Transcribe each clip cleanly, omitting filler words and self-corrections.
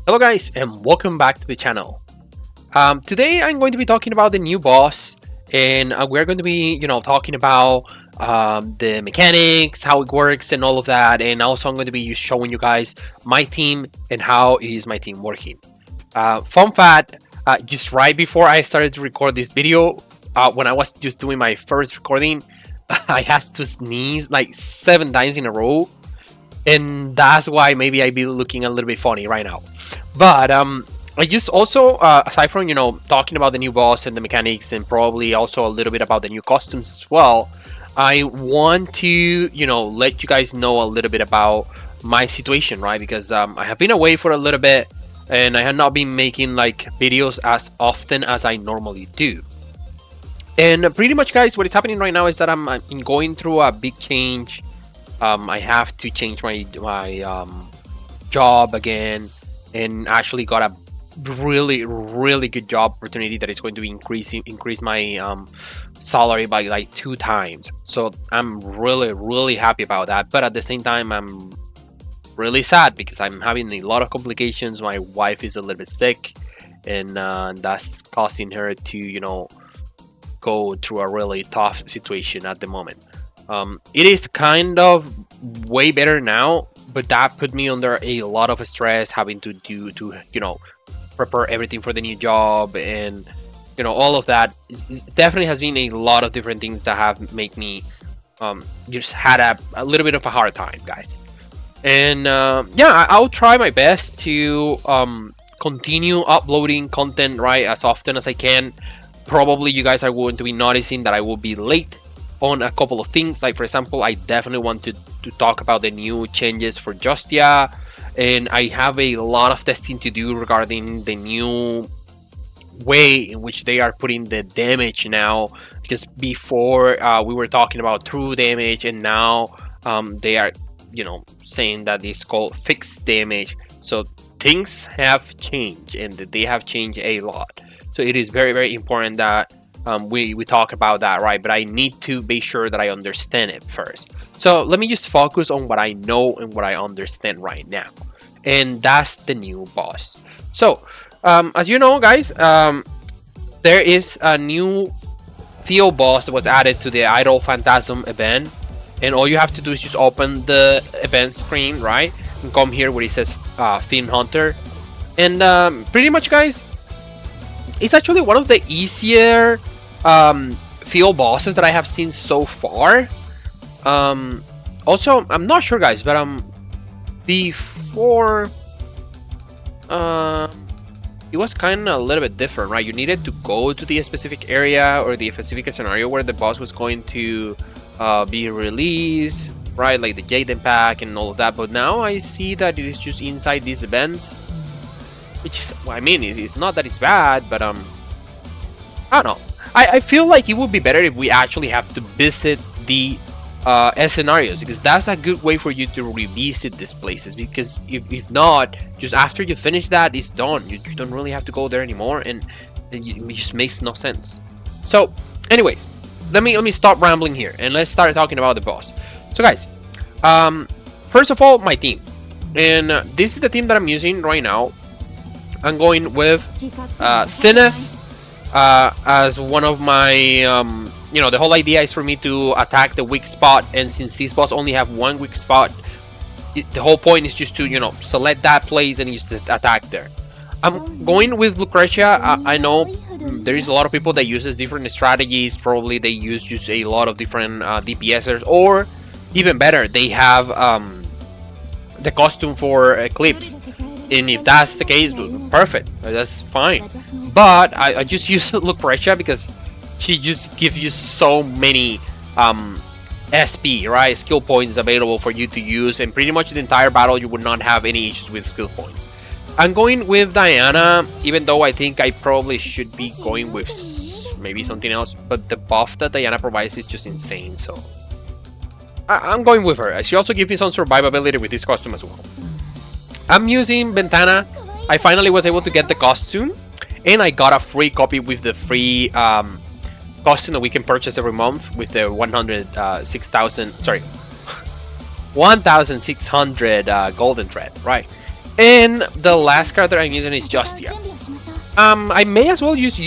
Hello guys and welcome back to the channel. Today I'm going to be talking about the new boss, and we're going to be talking about the mechanics, how it works and all of that, and also I'm going to be showing you guys my team and how is my team working. Fun fact, just right before I started to record this video, when I was just doing my first recording, I had to sneeze like 7 times in a row, and that's why maybe I be looking a little bit funny right now. But I just also aside from talking about the new boss and the mechanics and probably also a little bit about the new costumes as well, I want to let you guys know a little bit about my situation, right? Because I have been away for a little bit and I have not been making like videos as often as I normally do. And pretty much, guys, what is happening right now is that I'm going through a big change. I have to change my job again, and actually got a really good job opportunity that is going to be increase my salary by like 2 times. So I'm really happy about that. But at the same time, I'm really sad because I'm having a lot of complications. My wife is a little bit sick, and that's causing her to go through a really tough situation at the moment. It is kind of way better now, but that put me under a lot of stress, having to prepare everything for the new job, and all of that. It definitely has been a lot of different things that have made me just had a little bit of a hard time, guys. And yeah, I'll try my best to continue uploading content right as often as I can. Probably you guys are going to be noticing that I will be late on a couple of things. Like, for example, I definitely want to talk about the new changes for Justia, and I have a lot of testing to do regarding the new way in which they are putting the damage now, because before we were talking about true damage, and now they are saying that it's called fixed damage. So things have changed, and they have changed a lot. So it is very important that we talk about that, right? But I need to be sure that I understand it first. So let me just focus on what I know and what I understand right now, and that's the new boss. So as you know, guys, there is a new field boss that was added to the Idol Phantasm event, and all you have to do is just open the event screen, right, and come here where it says Fiend Hunter, and pretty much, guys, it's actually one of the easier field bosses that I have seen so far. Also, I'm not sure, guys, but before it was kind of a little bit different, right? You needed to go to the specific area or the specific scenario where the boss was going to be released, right? Like the Jaden pack and all of that. But now I see that it is just inside these events, which is, well, I mean, it's not that it's bad, but I don't know. I feel like it would be better if we actually have to visit the scenarios, because that's a good way for you to revisit these places. Because if not, just after you finish that, it's done. You don't really have to go there anymore, and it just makes no sense. So, anyways, let me stop rambling here and let's start talking about the boss. So, guys, first of all, my team, and this is the team that I'm using right now. I'm going with Zenith as one of my the whole idea is for me to attack the weak spot, and since this boss only have one weak spot, the whole point is just to select that place and just attack there. I'm going with Lucretia. I know there is a lot of people that uses different strategies. Probably they use just a lot of different DPSers, or even better, they have the costume for Eclipse. And if that's the case, perfect, that's fine. But I just use Lucretia because she just gives you so many SP, right, skill points available for you to use, and pretty much the entire battle you would not have any issues with skill points. I'm going with Diana, even though I think I probably should be going with maybe something else, but the buff that Diana provides is just insane, so I'm going with her. She also gives me some survivability with this costume as well. I'm using Ventana. I finally was able to get the costume, and I got a free copy with the free costume that we can purchase every month with the 1,600 golden thread, right? And the last card that I'm using is Justia. I may as well use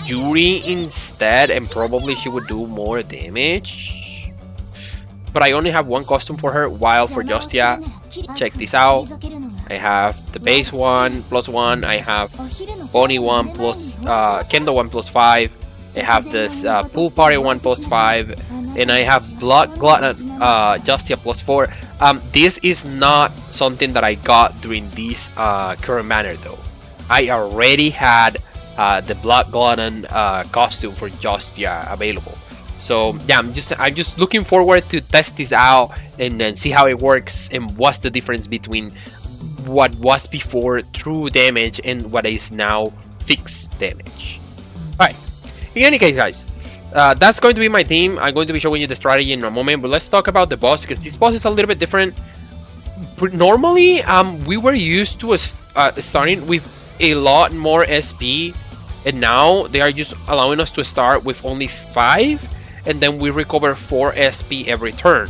Yuri instead, and probably she would do more damage. But I only have one costume for her, while for Justia, check this out. I have the base 1 plus 1, I have Bonnie 1 plus Kendo 1 plus 5, I have this Pool Party 1 plus 5, and I have Blood Glutton Justia plus 4. This is not something that I got during this current banner though. I already had the Blood Glutton costume for Justia available. So yeah, I'm just looking forward to test this out and then see how it works and what's the difference between what was before true damage and what is now fixed damage. Alright, in any case guys, that's going to be my team. I'm going to be showing you the strategy in a moment, but let's talk about the boss, because this boss is a little bit different. Normally we were used to starting with a lot more SP, and now they are just allowing us to start with only 5, and then we recover 4 SP every turn.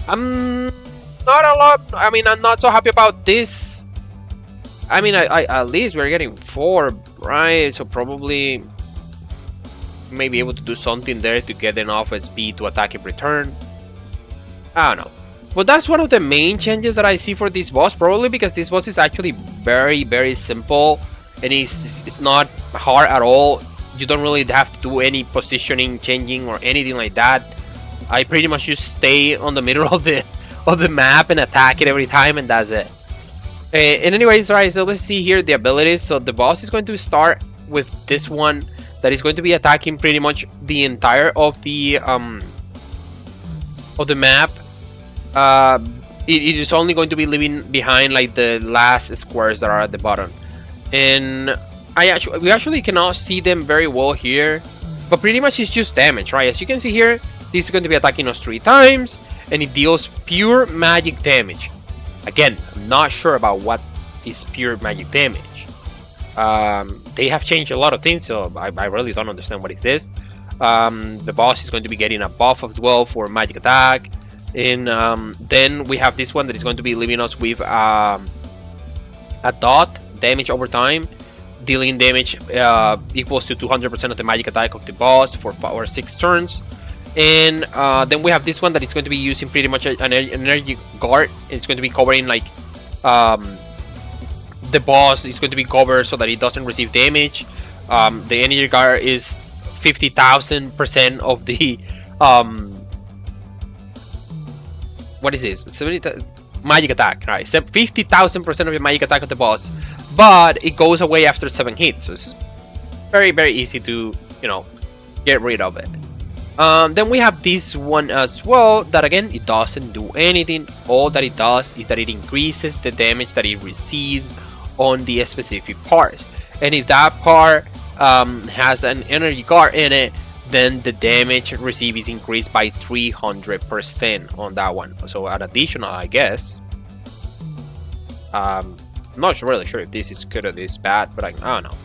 Not a lot. I mean, I'm not so happy about this. I mean, I at least we're getting 4, right? So probably may be able to do something there to get enough SP to attack in return. I don't know. But that's one of the main changes that I see for this boss, probably because this boss is actually very, very simple, and it's not hard at all. You don't really have to do any positioning changing or anything like that. I pretty much just stay on the middle of the map and attack it every time, and that's it. And anyways, alright, so let's see here the abilities. So the boss is going to start with this one that is going to be attacking pretty much the entire of the map. It is only going to be leaving behind like the last squares that are at the bottom, and we actually cannot see them very well here, but pretty much it's just damage, right? As you can see here, this is going to be attacking us 3 times, and it deals pure magic damage. Again, I'm not sure about what is pure magic damage. They have changed a lot of things, so I really don't understand what it is. The boss is going to be getting a buff as well for magic attack, and then we have this one that is going to be leaving us with a dot damage over time, dealing damage equals to 200% of the magic attack of the boss for 5 or 6 turns. And then we have this one that is going to be using pretty much an energy guard. It's going to be covering like the boss is going to be covered so that it doesn't receive damage. The energy guard is 50,000% of the what is this? 70 magic attack, right? 50,000% of the magic attack of the boss, but it goes away after 7 hits, so it's very, very easy to, you know, get rid of it. Then we have this one as well, that again, it doesn't do anything. All that it does is that it increases the damage that it receives on the specific parts, and if that part has an energy guard in it, then the damage received is increased by 300% on that one. So an additional, I guess. I'm not really sure if this is good or this bad, but I don't know.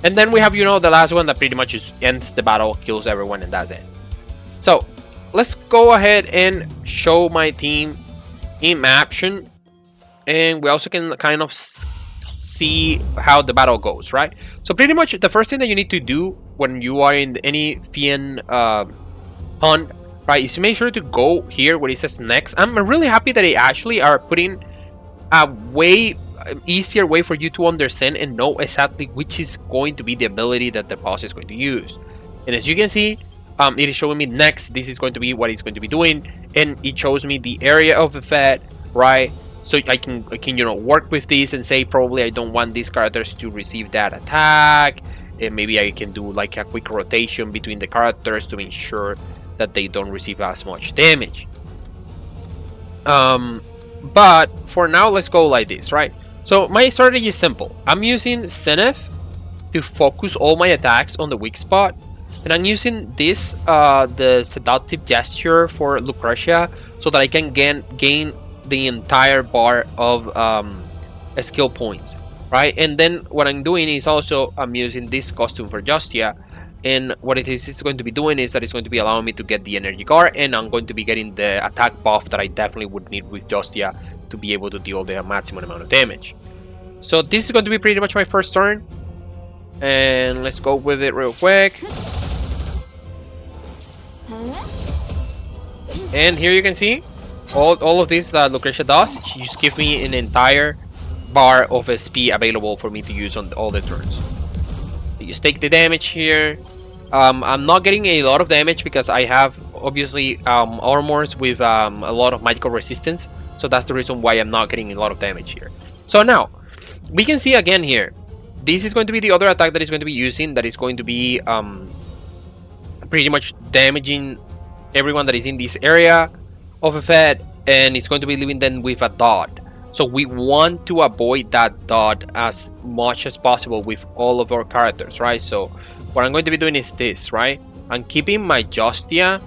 And then we have, you know, the last one that pretty much just ends the battle, kills everyone, and that's it. So let's go ahead and show my team in action, and we also can kind of see how the battle goes, right? So pretty much the first thing that you need to do when you are in any fiend hunt, right, is to make sure to go here where it says next. I'm really happy that they actually are putting a way easier way for you to understand and know exactly which is going to be the ability that the boss is going to use. And as you can see, it is showing me next. This is going to be what it's going to be doing, and it shows me the area of effect, right? So I can you know, work with this and say probably I don't want these characters to receive that attack, and maybe I can do like a quick rotation between the characters to ensure that they don't receive as much damage. But for now, let's go like this, right? So my strategy is simple. I'm using Zenith to focus all my attacks on the weak spot, and I'm using this the seductive gesture for Lucretia so that I can gain the entire bar of skill points, right? And then what I'm doing is also I'm using this costume for Justia, and what it is going to be doing is that it's going to be allowing me to get the energy guard, and I'm going to be getting the attack buff that I definitely would need with Justia to be able to deal the maximum amount of damage. So this is going to be pretty much my first turn. And let's go with it real quick. And here you can see all of this that Lucretia does. She just gives me an entire bar of SP available for me to use on all the turns. You just take the damage here. I'm not getting a lot of damage because I have obviously armors with a lot of magical resistance. So that's the reason why I'm not getting a lot of damage here. So now we can see again here. This is going to be the other attack that is going to be using. That is going to be pretty much damaging everyone that is in this area of effect, and it's going to be leaving them with a dot. So we want to avoid that dot as much as possible with all of our characters, right? So what I'm going to be doing is this, right? I'm keeping my Justia,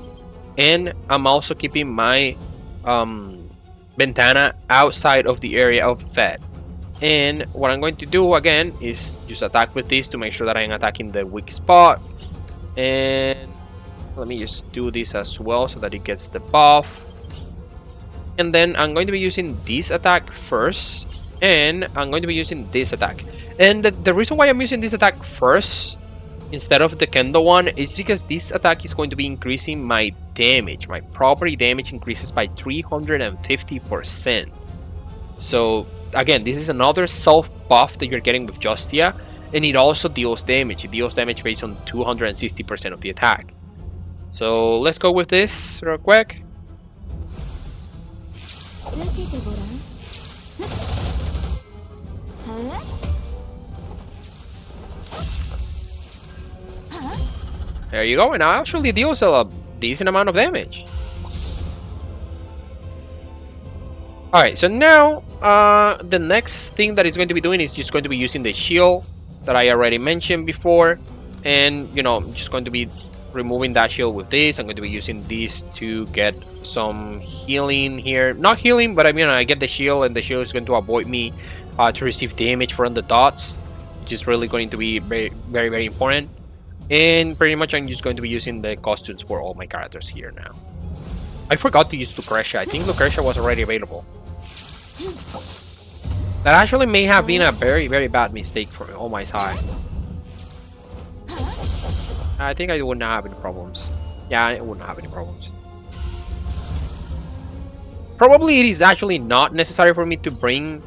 and I'm also keeping my Ventana outside of the area of effect. And what I'm going to do again is just attack with this to make sure that I'm attacking the weak spot. And let me just do this as well so that it gets the buff. And then I'm going to be using this attack first. And I'm going to be using this attack. And the reason why I'm using this attack first instead of the Kendo one is because this attack is going to be increasing my damage. My property damage increases by 350%. So again, this is another self buff that you're getting with Justia, and it also deals damage. It deals damage based on 260% of the attack. So let's go with this real quick. There you go, and it actually deals a decent amount of damage. Alright, so now the next thing that it's going to be doing is just going to be using the shield that I already mentioned before. And, you know, I'm just going to be removing that shield with this. I'm going to be using this to get some healing here. Not healing, but I mean, I get the shield, and the shield is going to avoid me to receive damage from the dots, which is really going to be very, very, very important. And pretty much I'm just going to be using the costumes for all my characters here now. I forgot to use Lucretia. I think Lucretia was already available. That actually may have been a very, very bad mistake on my side. I think I wouldn't have any problems. Yeah, I wouldn't have any problems. Probably it is actually not necessary for me to bring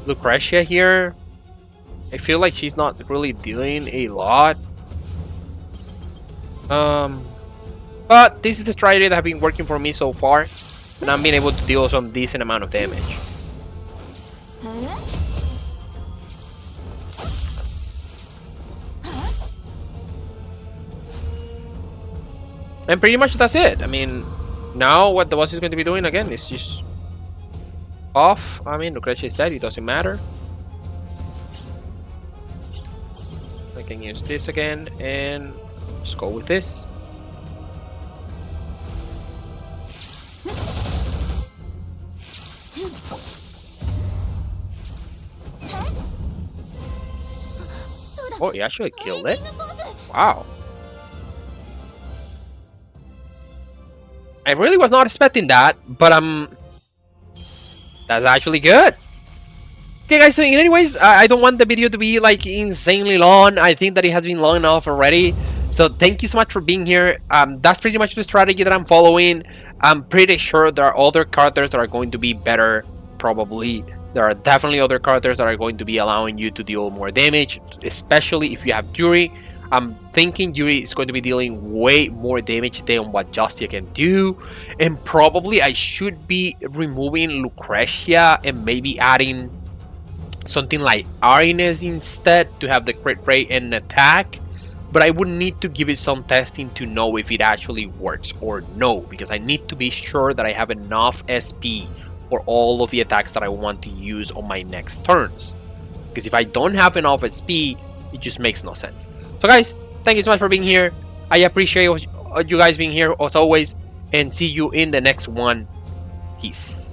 Lucretia here. I feel like she's not really doing a lot. But this is the strategy that has been working for me so far, and I'm being able to deal some decent amount of damage. And pretty much that's it. I mean, now what the boss is going to be doing again is just off. I mean, Lucretia is dead, it doesn't matter. I can use this again and just go with this. Oh, he actually killed it? Wow. I really was not expecting that, but that's actually good. Okay guys, so anyways, I don't want the video to be like insanely long. I think that it has been long enough already. So thank you so much for being here. That's pretty much the strategy that I'm following. I'm pretty sure there are other characters that are going to be better, probably. There are definitely other characters that are going to be allowing you to deal more damage, especially if you have Yuri. I'm thinking Yuri is going to be dealing way more damage than what Justia can do. And probably I should be removing Lucretia and maybe adding something like Arines instead to have the crit rate and attack. But I would need to give it some testing to know if it actually works or no, because I need to be sure that I have enough SP for all of the attacks that I want to use on my next turns. Because if I don't have enough SP, it just makes no sense. So guys, thank you so much for being here. I appreciate you guys being here as always, and see you in the next one. Peace.